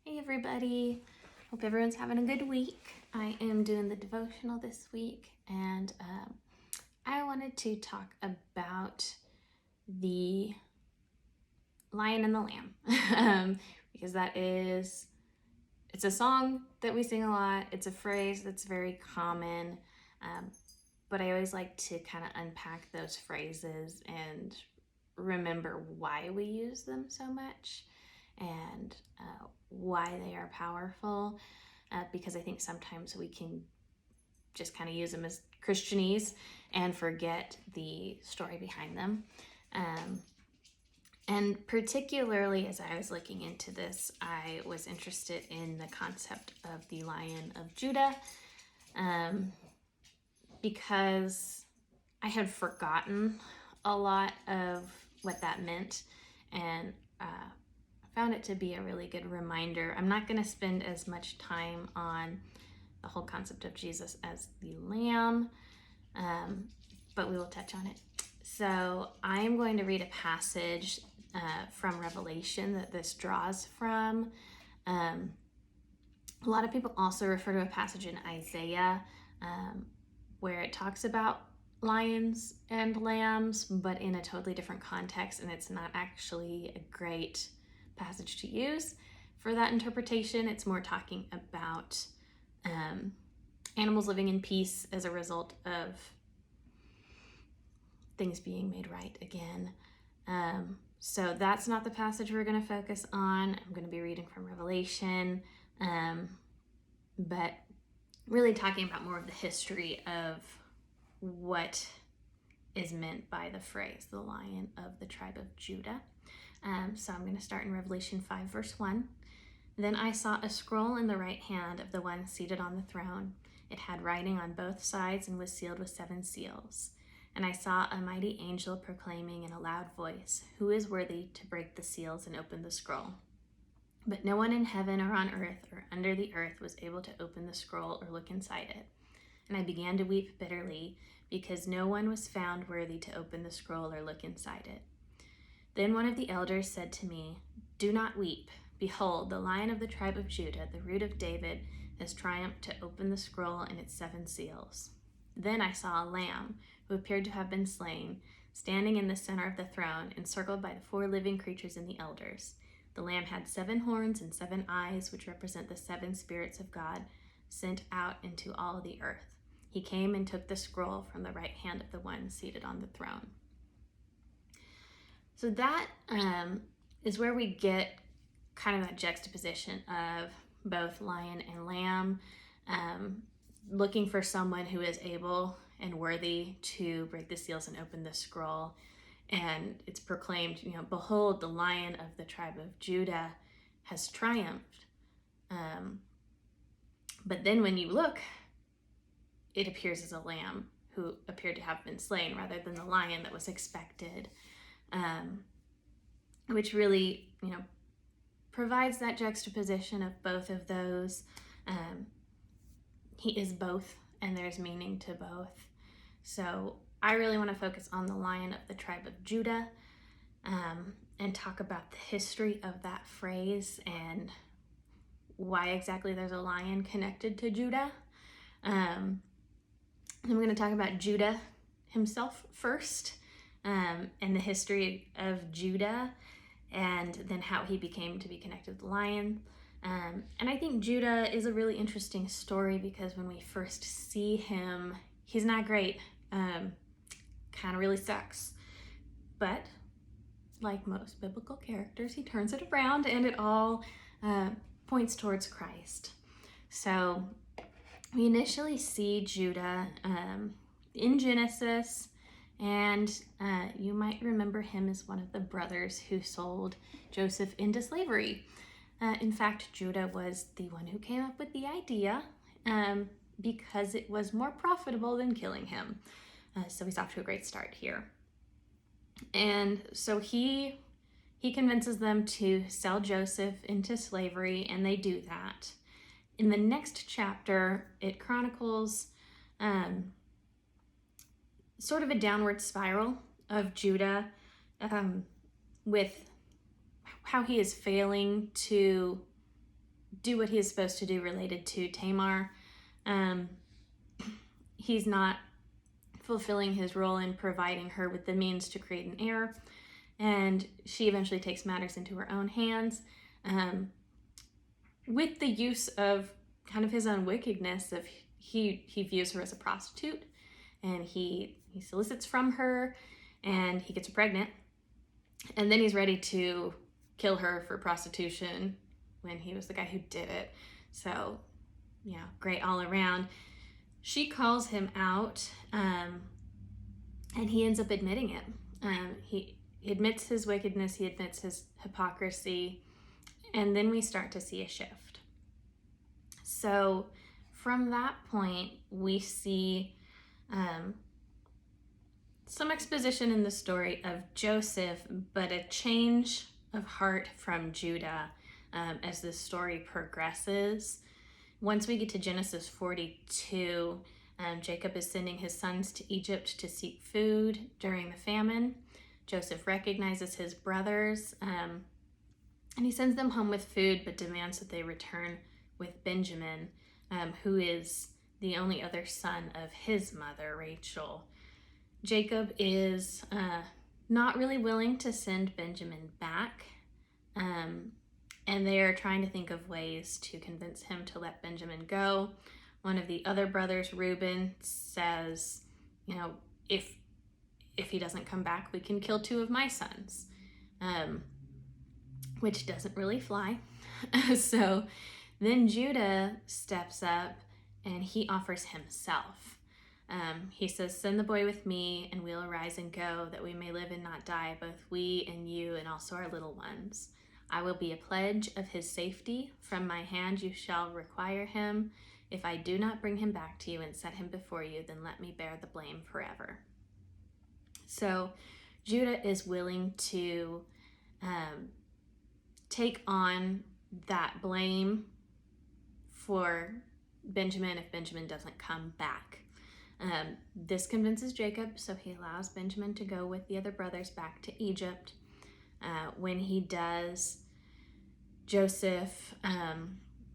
Hey everybody, hope everyone's having a good week. I am doing the devotional this week, and I wanted to talk about the Lion and the Lamb because it's a song that we sing a lot. It's a phrase that's very common, but I always like to kind of unpack those phrases and remember why we use them so much and why they are powerful, because I think sometimes we can just kind of use them as Christianese and forget the story behind them. And particularly as I was looking into this, I was interested in the concept of the Lion of Judah, because I had forgotten a lot of what that meant, and found it to be a really good reminder. I'm not going to spend as much time on the whole concept of Jesus as the Lamb, but we will touch on it. So I'm going to read a passage from Revelation that this draws from. A lot of people also refer to a passage in Isaiah where it talks about lions and lambs, but in a totally different context, and it's not actually a great passage to use for that interpretation. It's more talking about animals living in peace as a result of things being made right again. So that's not the passage we're going to focus on. I'm going to be reading from Revelation, but really talking about more of the history of what is meant by the phrase, the Lion of the tribe of Judah. So I'm going to start in Revelation 5, verse 1. Then I saw a scroll in the right hand of the one seated on the throne. It had writing on both sides and was sealed with 7 seals. And I saw a mighty angel proclaiming in a loud voice, "Who is worthy to break the seals and open the scroll?" But no one in heaven or on earth or under the earth was able to open the scroll or look inside it. And I began to weep bitterly, because no one was found worthy to open the scroll or look inside it. Then one of the elders said to me, "Do not weep. Behold, the Lion of the tribe of Judah, the Root of David, has triumphed to open the scroll and its 7 seals." Then I saw a lamb, who appeared to have been slain, standing in the center of the throne, encircled by the 4 living creatures and the elders. The lamb had 7 horns and 7 eyes, which represent the 7 spirits of God sent out into all the earth. He came and took the scroll from the right hand of the one seated on the throne. So that is where we get kind of that juxtaposition of both lion and lamb, looking for someone who is able and worthy to break the seals and open the scroll. And it's proclaimed, "Behold, the Lion of the tribe of Judah has triumphed." But then when you look, it appears as a lamb who appeared to have been slain rather than the lion that was expected, which really, provides that juxtaposition of both of those. He is both, and there's meaning to both. So I really want to focus on the Lion of the tribe of Judah, and talk about the history of that phrase and why exactly there's a lion connected to Judah. And we're going to talk about Judah himself first, and the history of Judah, and then how he became to be connected to the lion. And I think Judah is a really interesting story because when we first see him, he's not great. Kind of really sucks. But like most biblical characters, he turns it around, and it all points towards Christ. So we initially see Judah in Genesis, and you might remember him as one of the brothers who sold Joseph into slavery. In fact, Judah was the one who came up with the idea because it was more profitable than killing him. So he's off to a great start here. And so he convinces them to sell Joseph into slavery, and they do that. In the next chapter, it chronicles sort of a downward spiral of Judah, with how he is failing to do what he is supposed to do related to Tamar. He's not fulfilling his role in providing her with the means to create an heir, and she eventually takes matters into her own hands, with the use of kind of his own wickedness. Of he views her as a prostitute, and he solicits from her, and he gets her pregnant, and then he's ready to kill her for prostitution when he was the guy who did it. So, yeah, great all around. She calls him out, and he ends up admitting it. He admits his wickedness, he admits his hypocrisy, and then we start to see a shift. So from that point, we see some exposition in the story of Joseph, but a change of heart from Judah as the story progresses. Once we get to Genesis 42, Jacob is sending his sons to Egypt to seek food during the famine. Joseph recognizes his brothers, and he sends them home with food, but demands that they return with Benjamin, who is the only other son of his mother, Rachel. Jacob is not really willing to send Benjamin back, and they are trying to think of ways to convince him to let Benjamin go. One of the other brothers, Reuben, says, if he doesn't come back, we can kill 2 of my sons, which doesn't really fly. So then Judah steps up and he offers himself. He says, send the boy with me, and we'll arise and go, that we may live and not die, both we and you, and also our little ones. I will be a pledge of his safety. From my hand you shall require him. If I do not bring him back to you and set him before you, then let me bear the blame forever. So Judah is willing to take on that blame for Benjamin if Benjamin doesn't come back. This convinces Jacob, so he allows Benjamin to go with the other brothers back to Egypt. When he does, Joseph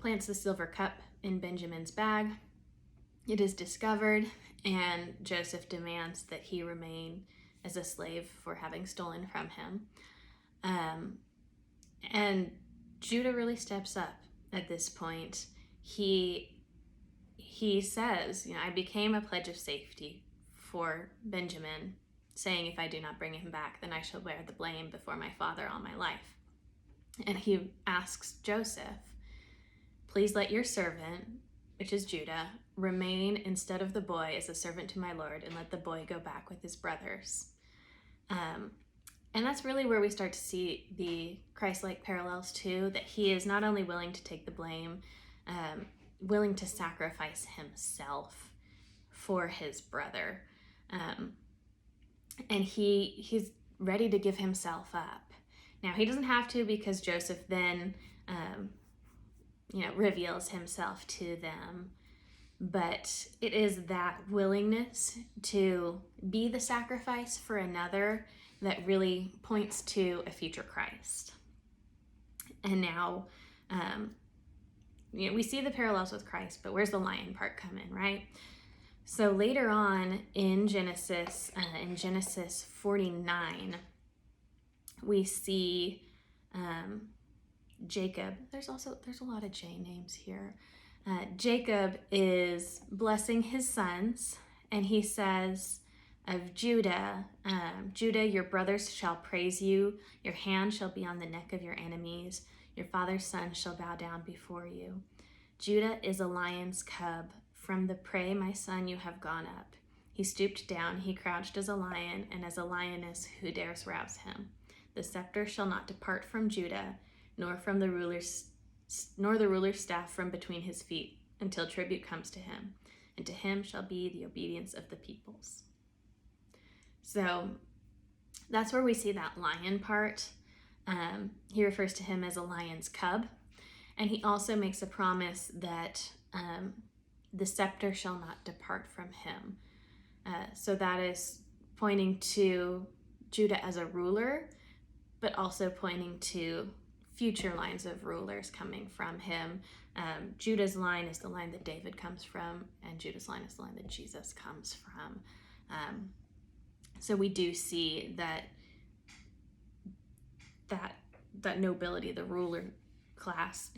plants the silver cup in Benjamin's bag. It is discovered, and Joseph demands that he remain as a slave for having stolen from him. And Judah really steps up at this point. He says, I became a pledge of safety for Benjamin, saying, if I do not bring him back, then I shall bear the blame before my father all my life. And he asks Joseph, please let your servant, which is Judah, remain instead of the boy as a servant to my Lord, and let the boy go back with his brothers. And that's really where we start to see the Christ-like parallels too, that he is not only willing to take the blame, willing to sacrifice himself for his brother. And he's ready to give himself up. Now, he doesn't have to, because Joseph then, reveals himself to them. But it is that willingness to be the sacrifice for another that really points to a future Christ. And now, we see the parallels with Christ, but where's the lion part come in, right? So later on in Genesis 49, we see Jacob. There's a lot of J names here. Jacob is blessing his sons, and he says of Judah, Judah, your brothers shall praise you. Your hand shall be on the neck of your enemies. Your father's son shall bow down before you. Judah is a lion's cub. From the prey, my son, you have gone up. He stooped down, he crouched as a lion, and as a lioness, who dares rouse him? The scepter shall not depart from Judah, nor the ruler's staff from between his feet, until tribute comes to him, and to him shall be the obedience of the peoples. So that's where we see that lion part. He refers to him as a lion's cub, and he also makes a promise that the scepter shall not depart from him. So that is pointing to Judah as a ruler, but also pointing to future lines of rulers coming from him. Judah's line is the line that David comes from, and Judah's line is the line that Jesus comes from. So we do see that nobility, the ruler class,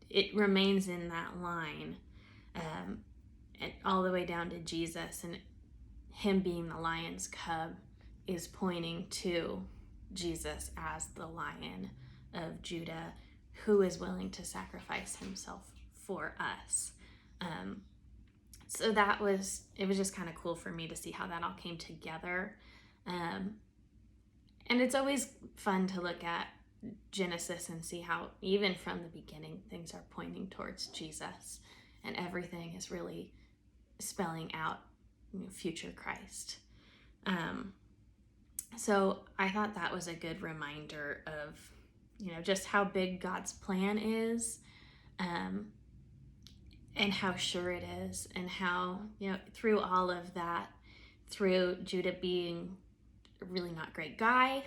it remains in that line, and all the way down to Jesus, and him being the lion's cub is pointing to Jesus as the Lion of Judah, who is willing to sacrifice himself for us. So it was just kind of cool for me to see how that all came together. And it's always fun to look at Genesis and see how even from the beginning things are pointing towards Jesus, and everything is really spelling out future Christ. So I thought that was a good reminder of just how big God's plan is, and how sure it is, and how through all of that, through Judah being a really not great guy,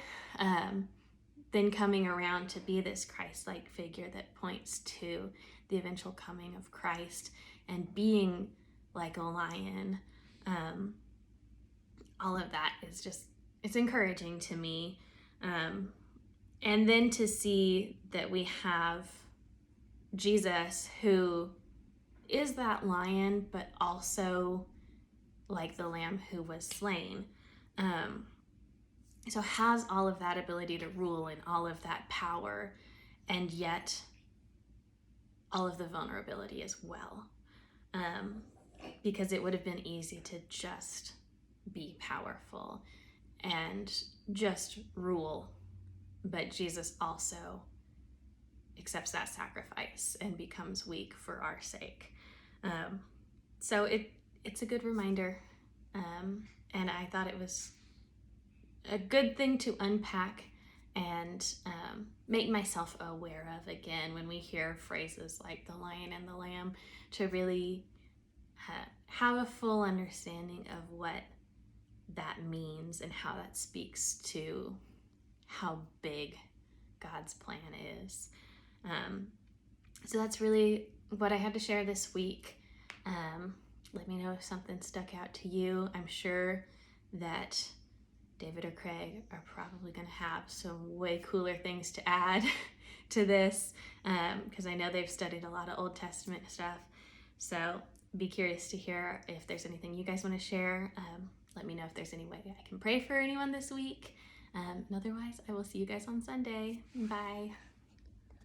then coming around to be this Christ-like figure that points to the eventual coming of Christ, and being like a lion. All of that is it's encouraging to me. And then to see that we have Jesus, who is that lion, but also like the lamb who was slain. So has all of that ability to rule and all of that power, and yet all of the vulnerability as well. Because it would have been easy to just be powerful and just rule, but Jesus also accepts that sacrifice and becomes weak for our sake. So it's a good reminder, and I thought it was a good thing to unpack and make myself aware of again when we hear phrases like the lion and the lamb, to really have a full understanding of what that means and how that speaks to how big God's plan is. So that's really what I had to share this week. Let me know if something stuck out to you. I'm sure that David or Craig are probably going to have some way cooler things to add to this, because I know they've studied a lot of Old Testament stuff. So be curious to hear if there's anything you guys want to share. Let me know if there's any way I can pray for anyone this week. And otherwise, I will see you guys on Sunday. Bye.